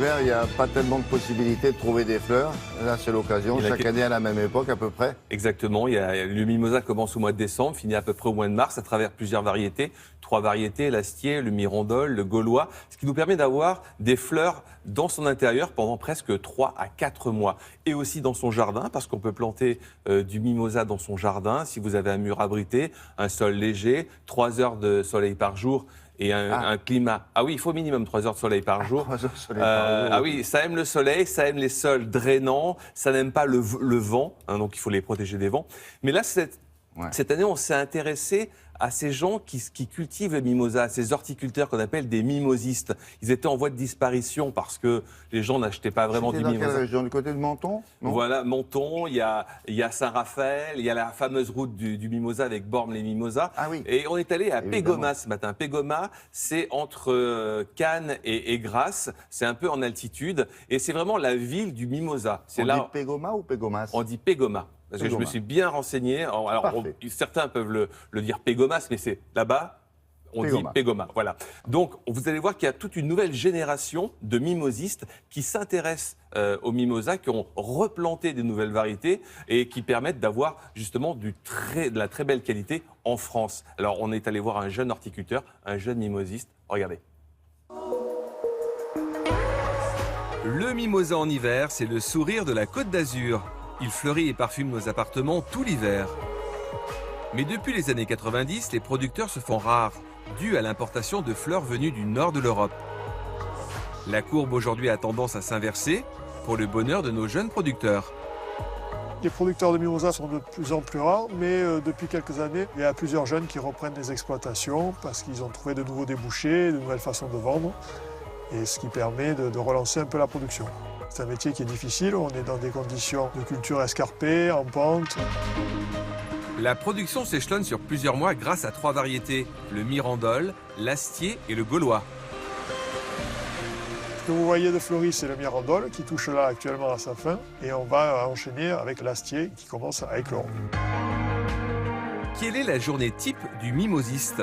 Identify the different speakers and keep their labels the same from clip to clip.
Speaker 1: l'hiver, il n'y a pas tellement de possibilités de trouver des fleurs. Là, c'est l'occasion. Chaque année, à la même époque, à peu près.
Speaker 2: Exactement. Le mimosa commence au mois de décembre, finit à peu près au mois de mars, à travers plusieurs variétés. 3 variétés, l'astier, le mirandole, le gaulois, ce qui nous permet d'avoir des fleurs dans son intérieur pendant presque 3 à 4 mois. Et aussi dans son jardin, parce qu'on peut planter du mimosa dans son jardin, si vous avez un mur abrité, un sol léger, 3 heures de soleil par jour. Et un climat. Ah oui, il faut au minimum 3 heures de soleil par jour.
Speaker 1: 3 heures de soleil par jour.
Speaker 2: Ah oui, ça aime le soleil, ça aime les sols drainants, ça n'aime pas le vent, hein, donc il faut les protéger des vents. Mais là, cette année, on s'est intéressé à ces gens qui cultivent le mimosa, ces horticulteurs qu'on appelle des mimosistes. Ils étaient en voie de disparition parce que les gens n'achetaient pas vraiment du mimosa.
Speaker 1: Dans quelle région? Du côté de Menton?
Speaker 2: Voilà, Menton, il y a Saint-Raphaël, il y a la fameuse route du mimosa avec Bormes-les-Mimosas.
Speaker 1: Ah oui.
Speaker 2: Et on est allé à
Speaker 1: Évidemment.
Speaker 2: Pégoma ce matin. Pégoma, c'est entre Cannes et Grasse. C'est un peu en altitude. Et c'est vraiment la ville du mimosa.
Speaker 1: On dit Pégoma ou Pégomas?
Speaker 2: On dit Pégoma. Parce que je me suis bien renseigné. Alors, certains peuvent le dire Pégomas, mais c'est là-bas, on dit Pégoma. Voilà. Donc, vous allez voir qu'il y a toute une nouvelle génération de mimosistes qui s'intéressent aux mimosas, qui ont replanté des nouvelles variétés et qui permettent d'avoir justement de la très belle qualité en France. Alors, on est allé voir un jeune horticulteur, un jeune mimosiste. Regardez.
Speaker 3: Le mimosa en hiver, c'est le sourire de la Côte d'Azur. Il fleurit et parfume nos appartements tout l'hiver. Mais depuis les années 90, les producteurs se font rares, dû à l'importation de fleurs venues du nord de l'Europe. La courbe aujourd'hui a tendance à s'inverser, pour le bonheur de nos jeunes producteurs.
Speaker 4: Les producteurs de mimosa sont de plus en plus rares, mais depuis quelques années, il y a plusieurs jeunes qui reprennent des exploitations parce qu'ils ont trouvé de nouveaux débouchés, de nouvelles façons de vendre, et ce qui permet de relancer un peu la production. C'est un métier qui est difficile, on est dans des conditions de culture escarpées, en pente.
Speaker 3: La production s'échelonne sur plusieurs mois grâce à 3 variétés, le mirandole, l'astier et le gaulois.
Speaker 4: Ce que vous voyez de fleuri, c'est le mirandole qui touche là actuellement à sa fin, et on va enchaîner avec l'astier qui commence à éclore.
Speaker 3: Quelle est la journée type du mimosiste ?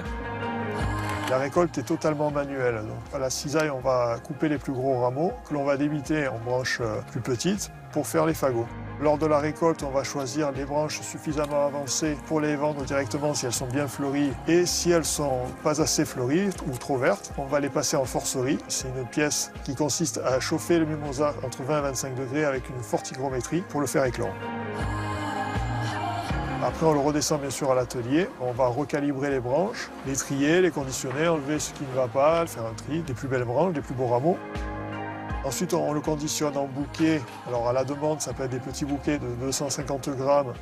Speaker 4: La récolte est totalement manuelle. Donc, à la cisaille, on va couper les plus gros rameaux que l'on va débiter en branches plus petites pour faire les fagots. Lors de la récolte, on va choisir les branches suffisamment avancées pour les vendre directement si elles sont bien fleuries. Et si elles sont pas assez fleuries ou trop vertes, on va les passer en forcerie. C'est une pièce qui consiste à chauffer le mimosa entre 20 et 25 degrés avec une forte hygrométrie pour le faire éclore. Après, on le redescend bien sûr à l'atelier. On va recalibrer les branches, les trier, les conditionner, enlever ce qui ne va pas, faire un tri, des plus belles branches, des plus beaux rameaux. Ensuite, on le conditionne en bouquets. Alors à la demande, ça peut être des petits bouquets de 250 grammes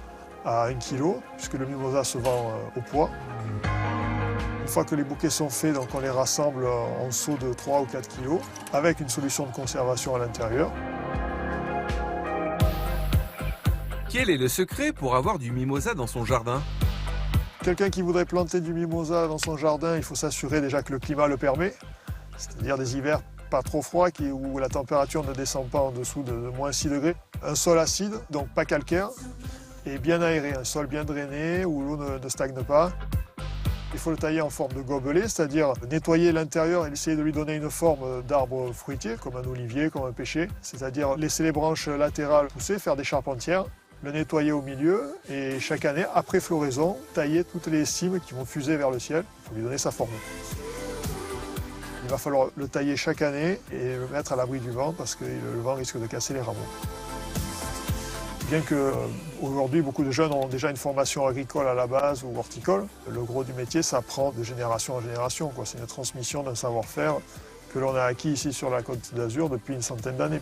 Speaker 4: à 1 kg, puisque le mimosa se vend au poids. Une fois que les bouquets sont faits, donc on les rassemble en seaux de 3 ou 4 kg, avec une solution de conservation à l'intérieur.
Speaker 3: Quel est le secret pour avoir du mimosa dans son jardin ?
Speaker 4: Quelqu'un qui voudrait planter du mimosa dans son jardin, il faut s'assurer déjà que le climat le permet, c'est-à-dire des hivers pas trop froids où la température ne descend pas en dessous de moins 6 degrés. Un sol acide, donc pas calcaire, et bien aéré, un sol bien drainé où l'eau ne stagne pas. Il faut le tailler en forme de gobelet, c'est-à-dire nettoyer l'intérieur et essayer de lui donner une forme d'arbre fruitier, comme un olivier, comme un pêcher, c'est-à-dire laisser les branches latérales pousser, faire des charpentières, le nettoyer au milieu et chaque année, après floraison, tailler toutes les cimes qui vont fuser vers le ciel pour lui donner sa forme. Il va falloir le tailler chaque année et le mettre à l'abri du vent parce que le vent risque de casser les rameaux. Bien qu'aujourd'hui, beaucoup de jeunes ont déjà une formation agricole à la base ou horticole, le gros du métier s'apprend de génération en génération. C'est une transmission d'un savoir-faire que l'on a acquis ici sur la Côte d'Azur depuis une centaine d'années.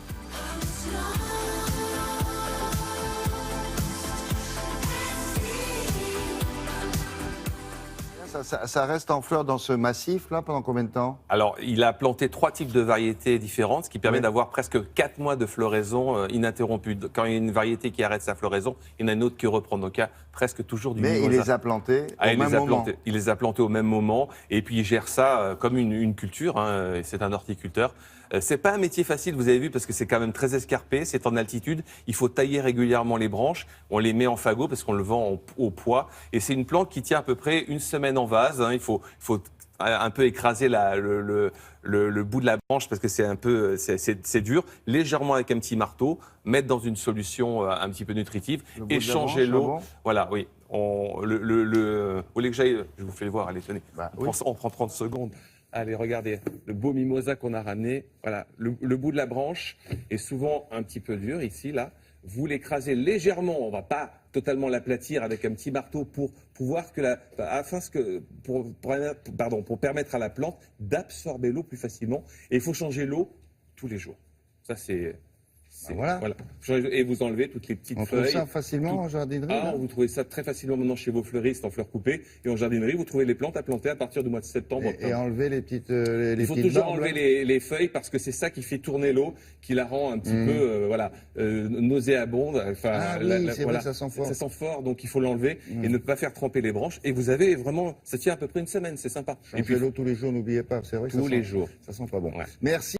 Speaker 1: Ça reste en fleurs dans ce massif-là pendant combien de temps?
Speaker 2: Alors, il a planté 3 types de variétés différentes, ce qui permet d'avoir presque 4 mois de floraison ininterrompue. Quand il y a une variété qui arrête sa floraison, il y en a une autre qui reprend. Donc, il y a presque toujours du mimosa.
Speaker 1: Mais il les a plantés au même moment.
Speaker 2: Il les a plantés au même moment. Et puis, il gère ça comme une culture. Hein, c'est un horticulteur. C'est pas un métier facile, vous avez vu, parce que c'est quand même très escarpé, c'est en altitude. Il faut tailler régulièrement les branches. On les met en fagot parce qu'on le vend au poids. Et c'est une plante qui tient à peu près une semaine en vase. Hein. Il faut un peu écraser le bout de la branche parce que c'est un peu c'est dur, légèrement avec un petit marteau, mettre dans une solution un petit peu nutritive et changer l'eau. Voilà, oui. Vous voulez que j'aille? Je vous fais voir, allez, tenez.
Speaker 1: Bah,
Speaker 2: On prend 30 secondes. Allez, regardez, le beau mimosa qu'on a ramené. Voilà, le bout de la branche est souvent un petit peu dur ici, là. Vous l'écrasez légèrement, on ne va pas totalement l'aplatir avec un petit marteau pour pouvoir pour permettre à la plante d'absorber l'eau plus facilement. Et il faut changer l'eau tous les jours. Ça, c'est
Speaker 1: voilà.
Speaker 2: Et vous enlevez toutes les petites feuilles.
Speaker 1: On trouve ça facilement en jardinerie.
Speaker 2: Vous trouvez ça très facilement maintenant chez vos fleuristes en fleurs coupées. Et en jardinerie, vous trouvez les plantes à planter à partir du mois de septembre.
Speaker 1: Et enlever les petites
Speaker 2: Il faut toujours enlever les feuilles parce que c'est ça qui fait tourner l'eau, qui la rend un petit peu nauséabonde. Enfin,
Speaker 1: c'est vrai, ça sent fort.
Speaker 2: Ça sent fort, donc il faut l'enlever et ne pas faire tremper les branches. Et vous avez vraiment, ça tient à peu près une semaine, c'est sympa.
Speaker 1: Et puis l'eau tous les jours, n'oubliez pas. C'est vrai que
Speaker 2: tous les jours.
Speaker 1: Ça sent pas bon.
Speaker 2: Ouais.
Speaker 1: Merci.